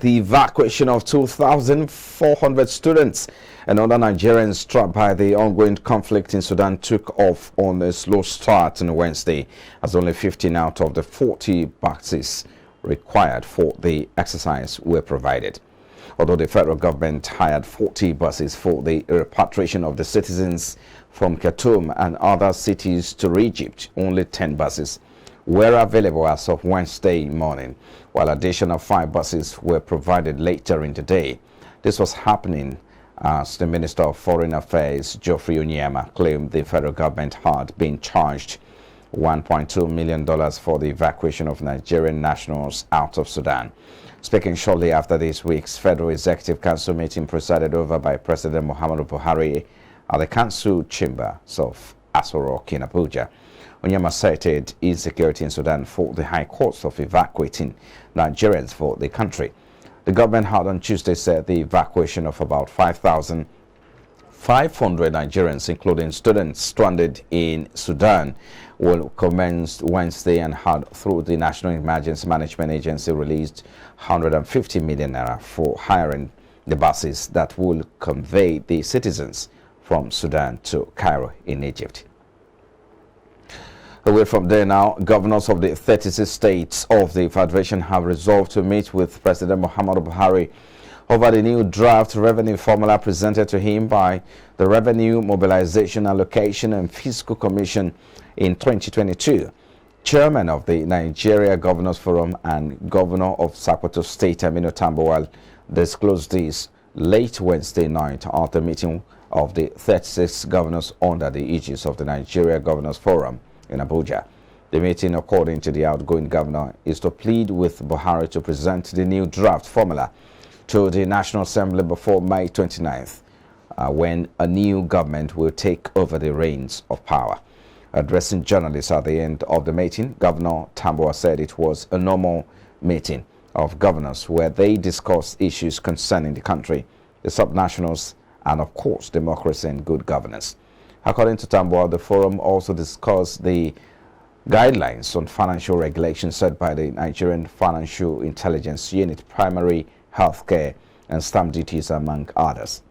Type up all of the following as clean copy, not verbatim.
The evacuation of 2,400 students and other Nigerians trapped by the ongoing conflict in Sudan took off on a slow start on Wednesday, as only 15 out of the 40 buses required for the exercise were provided. Although the federal government hired 40 buses for the repatriation of the citizens from Khartoum and other cities to Egypt, only 10 buses were available as of Wednesday morning, while additional 5 buses were provided later in the day. This was happening as the Minister of Foreign Affairs, Geoffrey Onyeama, claimed the federal government had been charged $1.2 million for the evacuation of Nigerian nationals out of Sudan. Speaking shortly after this week's Federal Executive Council meeting presided over by President Muhammadu Buhari at the Council Chambers of Aso Rock in Abuja, Onyeama cited insecurity in Sudan for the high cost of evacuating Nigerians for the country. The government had on Tuesday said the evacuation of about 5,500 Nigerians, including students stranded in Sudan, will commence Wednesday and had, through the National Emergency Management Agency, released 150 million naira for hiring the buses that will convey the citizens from Sudan to Cairo in Egypt. Away from there now, governors of the 36 states of the Federation have resolved to meet with President Muhammadu Buhari over the new draft revenue formula presented to him by the Revenue Mobilization, Allocation and Fiscal Commission in 2022. Chairman of the Nigeria Governors Forum and Governor of Sokoto State, Aminu Tambuwal, disclosed this late Wednesday night at the meeting of the 36 governors under the aegis of the Nigeria Governors Forum in Abuja. The meeting, according to the outgoing governor, is to plead with Buhari to present the new draft formula to the National Assembly before May 29th, when a new government will take over the reins of power. Addressing journalists at the end of the meeting, Governor Tambuwal said it was a normal meeting of governors where they discussed issues concerning the country, the subnationals, and of course, democracy and good governance. According to Tambuwal, the forum also discussed the guidelines on financial regulations set by the Nigerian Financial Intelligence Unit, primary healthcare and stamp duties, among others.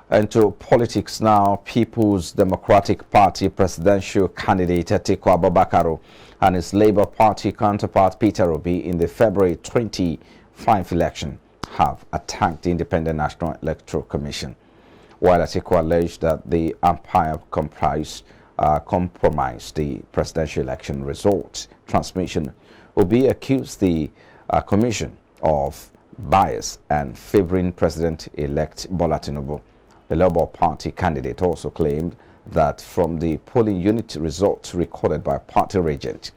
And to politics now, People's Democratic Party presidential candidate Atiku Abubakar and his Labour Party counterpart Peter Obi in the February 25 election have attacked the Independent National Electoral Commission. While Atiku alleged that the umpire compromised the presidential election results transmission, Obi accused the commission of bias and favoring President-elect Bola Tinubu. The Labour Party candidate also claimed that from the polling unit results recorded by party regent,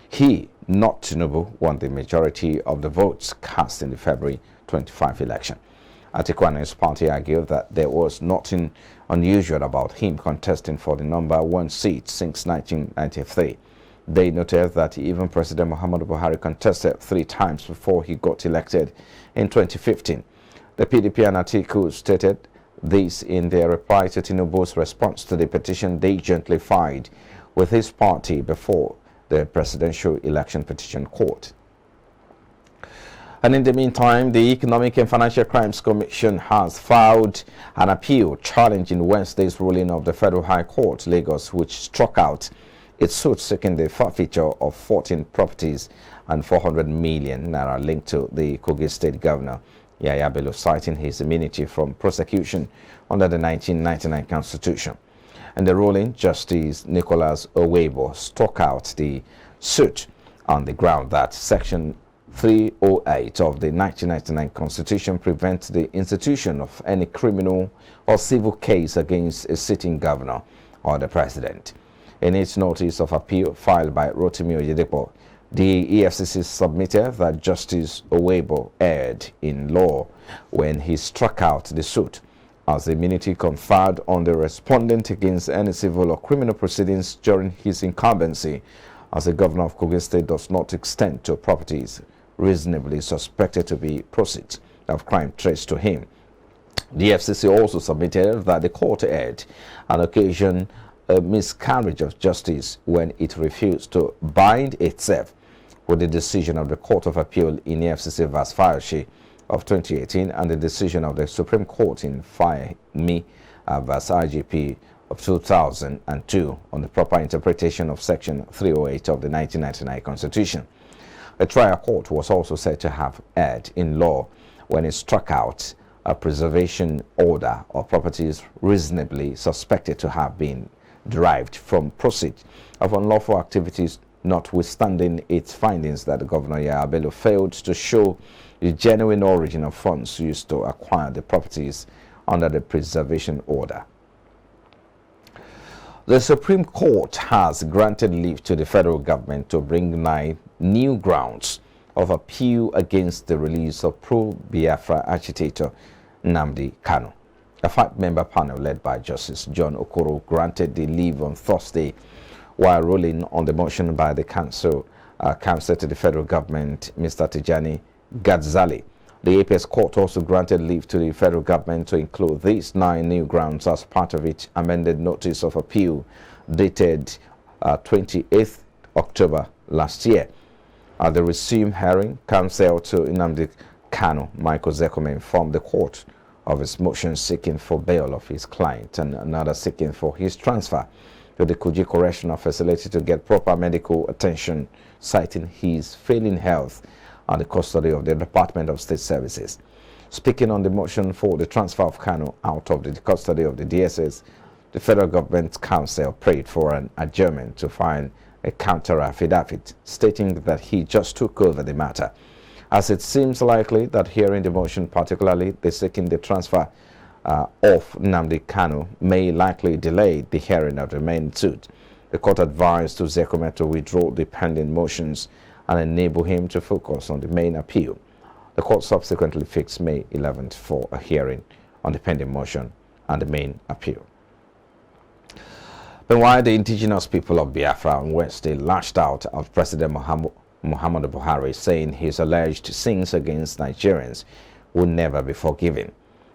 he, not Tinubu, won the majority of the votes cast in the February 25 election. Atiku and his party argued that there was nothing unusual about him contesting for the number 1 seat since 1993. They noted that even President Muhammadu Buhari contested 3 times before he got elected in 2015. The PDP and Atiku stated this in their reply to Tinubu's response to the petition they jointly filed with his party before the Presidential Election Petition Court. And in the meantime, the Economic and Financial Crimes Commission has filed an appeal challenging Wednesday's ruling of the Federal High Court, Lagos, which struck out its suit seeking the forfeiture of 14 properties and 400 million naira linked to the Kogi State Governor, Yahaya Bello, citing his immunity from prosecution under the 1999 Constitution. In the ruling, Justice Nicholas Owebo struck out the suit on the ground that Section 308 of the 1999 Constitution prevents the institution of any criminal or civil case against a sitting governor or the president. In its notice of appeal filed by Rotimi Oyedepo, the EFCC submitted that Justice Owebo erred in law when he struck out the suit, as the immunity conferred on the respondent against any civil or criminal proceedings during his incumbency as the governor of Kogi State does not extend to properties reasonably suspected to be proceeds of crime traced to him. The FCC also submitted that the court erred and occasioned a miscarriage of justice when it refused to bind itself with the decision of the Court of Appeal in EFCC vs. Fayoshi of 2018 and the decision of the Supreme Court in Fayemi vs. IGP of 2002 on the proper interpretation of Section 308 of the 1999 Constitution. A trial court was also said to have erred in law when it struck out a preservation order of properties reasonably suspected to have been derived from proceeds of unlawful activities, notwithstanding its findings that the Governor Yahya failed to show the genuine origin of funds used to acquire the properties under the preservation order. The Supreme Court has granted leave to the federal government to bring 9 new grounds of appeal against the release of pro-Biafra agitator Nnamdi Kanu. A 5-member panel led by Justice John Okoro granted the leave on Thursday while ruling on the motion by the counsel to the federal government, Mr. Tijani Ghazali. The APS court also granted leave to the federal government to include these 9 new grounds as part of its amended notice of appeal dated 28th October last year. At the resumed hearing, counsel to Nnamdi Kanu, Michael Zekome, informed the court of his motion seeking for bail of his client and another seeking for his transfer to the Kuje Correctional Facility to get proper medical attention, citing his failing health and the custody of the Department of State Services. Speaking on the motion for the transfer of Kanu out of the custody of the DSS, the federal government counsel prayed for an adjournment to find a counter affidavit stating that he just took over the matter, as it seems likely that hearing the motion, particularly the seeking the transfer of Nnamdi Kanu, may likely delay the hearing of the main suit. The court advised to Zekome to withdraw the pending motions and enable him to focus on the main appeal. The court subsequently fixed May 11th for a hearing on the pending motion and the main appeal. Meanwhile, the indigenous people of Biafra on Wednesday lashed out at President Muhammadu Buhari, saying his alleged sins against Nigerians will never be forgiven.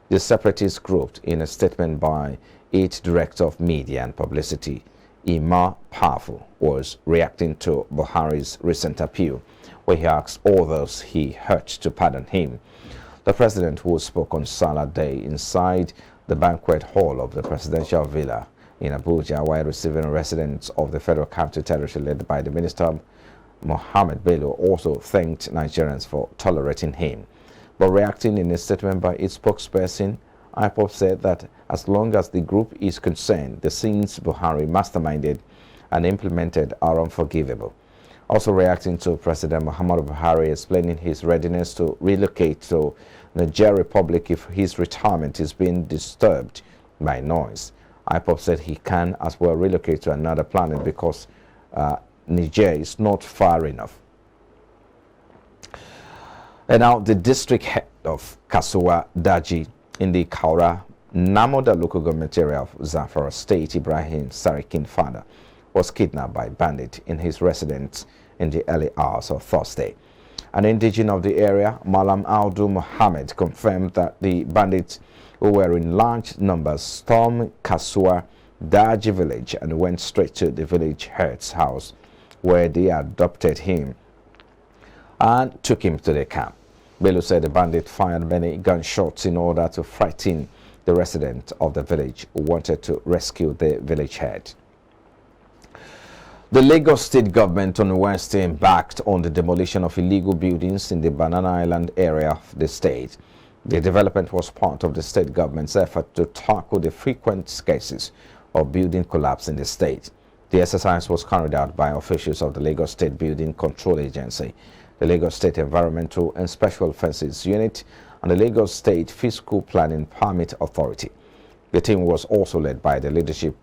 The separatist group, in a statement by its Director of Media and Publicity, Ima Powerful, was reacting to Buhari's recent appeal, where he asked all those he hurt to pardon him. The president, who spoke on Salah Day inside the banquet hall of the presidential villa in Abuja while receiving residents of the Federal Capital Territory led by the Minister Mohammed Bello, also thanked Nigerians for tolerating him. But reacting in a statement by its spokesperson, IPOB said that as long as the group is concerned, the sins Buhari masterminded and implemented are unforgivable. Also reacting to President Muhammadu Buhari explaining his readiness to relocate to Niger Republic if his retirement is being disturbed by noise. IPOB said he can as well relocate to another planet because Niger is not far enough. And now the district head of Kasuwa Daji in the Kaura Namoda local government area of Zamfara State, Ibrahim Sarikin father, was kidnapped by bandits in his residence in the early hours of Thursday. An indigene of the area, Malam Aldu Mohammed, confirmed that the bandits, who were in large numbers, stormed Kasuwa Daji village and went straight to the village head's house, where they adopted him and took him to their camp. Bello said the bandit fired many gunshots in order to frighten the resident of the village who wanted to rescue the village head. The Lagos State government on Wednesday embarked on the demolition of illegal buildings in the Banana Island area of the state. The development was part of the state government's effort to tackle the frequent cases of building collapse in the state. The exercise was carried out by officials of the Lagos State Building Control Agency, the Lagos State Environmental and Special Offences Unit, and the Lagos State Fiscal Planning Permit Authority. The team was also led by the leadership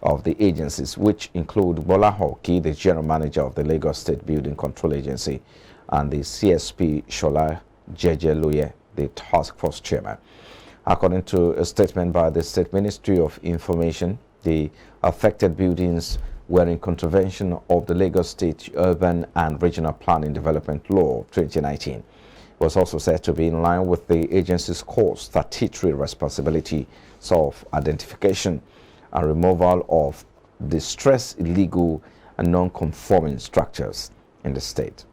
of the agencies, which include Bola Hoki, the General Manager of the Lagos State Building Control Agency, and the CSP Shola Jejeluye, the Task Force Chairman. According to a statement by the State Ministry of Information, the affected buildings were in contravention of the Lagos State Urban and Regional Planning Development Law 2019. It was also said to be in line with the agency's core statutory responsibility of identification and removal of distressed, illegal and non-conforming structures in the state.